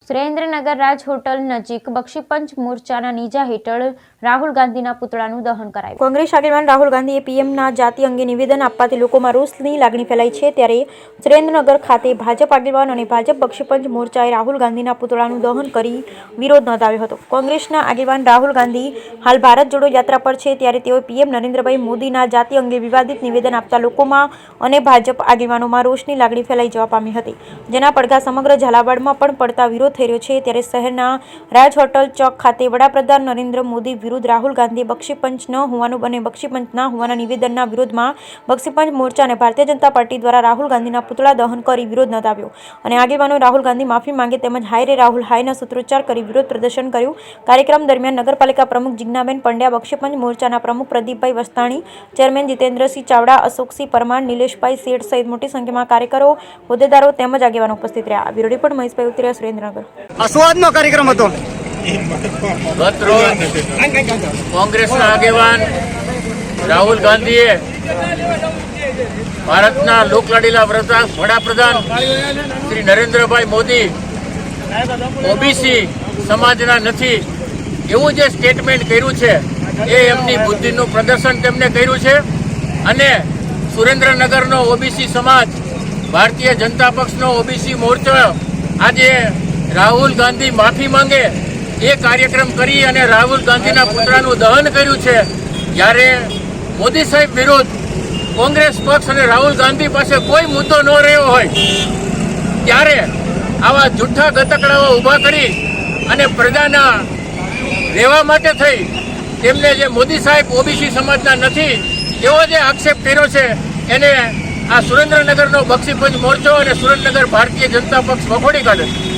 સુરેન્દ્રનગર રાજ hotel નજીક બક્ષીપંચ મોરચાના નીજા હેઠળ રાહુલ ગાંધીના પુતળાનું દહન કરાયું। કોંગ્રેસ આગેવાન રાહુલ ગાંધીએ પીએમના જાતિ અંગે નિવેદન આપવાથી લોકોમાં રોષની લાગણી ફેલાઈ છે, ત્યારે સુરેન્દ્રનગર ખાતે ભાજપ આગેવાન અને ભાજપ બક્ષીપંચ મોરચાએ રાહુલ ગાંધીના પુતળાનું દહન કરી વિરોધ નોંધાવ્યો હતો। કોંગ્રેસના આગેવાન રાહુલ ગાંધી હાલ ભારત જોડો યાત્રા પર છે, ત્યારે તેઓ પીએમ નરેન્દ્રભાઈ મોદીના જાતિ અંગે વિવાદિત નિવેદન આપતા લોકોમાં અને ભાજપ આગેવાનોમાં રોષની લાગણી ફેલાઈ જવા પામી હતી, જેના પડઘા સમગ્ર ઝાલાવાડમાં પણ પડતા વિરોધ થઈ રહ્યો છે। ત્યારે શહેરના રાજ હોટલ ચોક ખાતે વડાપ્રધાન નરેન્દ્ર મોદી વિરુદ્ધ રાહુલ ગાંધીએ બક્ષીપંચ ન હોવાનું અને બક્ષીપંચ ના હોવાના નિવેદનના વિરોધમાં બક્ષીપંચ મોરચા અને ભારતીય જનતા પાર્ટી દ્વારા રાહુલ ગાંધીના પુતળા દહન કરી વિરોધ નોંધાવ્યો અને આગેવાનોએ રાહુલ ગાંધી માફી માંગે તેમજ હાય રે રાહુલ હાયના સૂત્રોચ્ચાર કરી વિરોધ પ્રદર્શન કર્યું। કાર્યક્રમ દરમિયાન નગરપાલિકા પ્રમુખ જિજ્ઞાબેન પંડ્યા, બક્ષીપંચ મોરચાના પ્રમુખ પ્રદીપભાઈ વસ્તાણી, ચેરમેન જીતેન્દ્રસિંહ ચાવડા, અશોકસિંહ પરમાર, નિલેશભાઈ શેઠ સહિત મોટી સંખ્યામાં કાર્યકરો, હોદ્દેદારો તેમજ આગેવાનો ઉપસ્થિત રહ્યા। બ્યુરો રિપોર્ટ મહેશભાઈ ઉતરિયા, સુરેન્દ્રનગર। આસ્વાદનો કાર્યક્રમ હતો। ગત રોજ કોંગ્રેસના આગેવાન રાહુલ ગાંધીએ ભારતના લોકલાડીલા વડાપ્રધાન શ્રી નરેન્દ્રભાઈ મોદી ઓબીસી સમાજના નથી એવું જે સ્ટેટમેન્ટ કર્યું છે એ એમની બુદ્ધિનું પ્રદર્શન તેમને કર્યું છે અને સુરેન્દ્રનગરનો ઓબીસી સમાજ, ભારતીય જનતા પક્ષનો ઓબીસી મોરચો આજે રાહુલ ગાંધી માફી માંગે એ કાર્યક્રમ કરી અને રાહુલ ગાંધીના પુતળાનું દહન કર્યું છે। જ્યારે મોદી સાહેબ વિરુદ્ધ કોંગ્રેસ પક્ષ અને રાહુલ ગાંધી પાસે કોઈ મુદ્દો ન રહ્યો હોય ત્યારે આવા જૂઠા ગતકડાઓ ઊભા કરી અને પ્રજાના રહેવા માટે થઈ તેમને જે મોદી સાહેબ ઓબીસી સમાજના નથી એવો જે આક્ષેપ કર્યો છે એને આ સુરેન્દ્રનગરનો બક્ષીપંચ મોરચો અને સુરેન્દ્રનગર ભારતીય જનતા પક્ષ વખોડી કાઢે છે।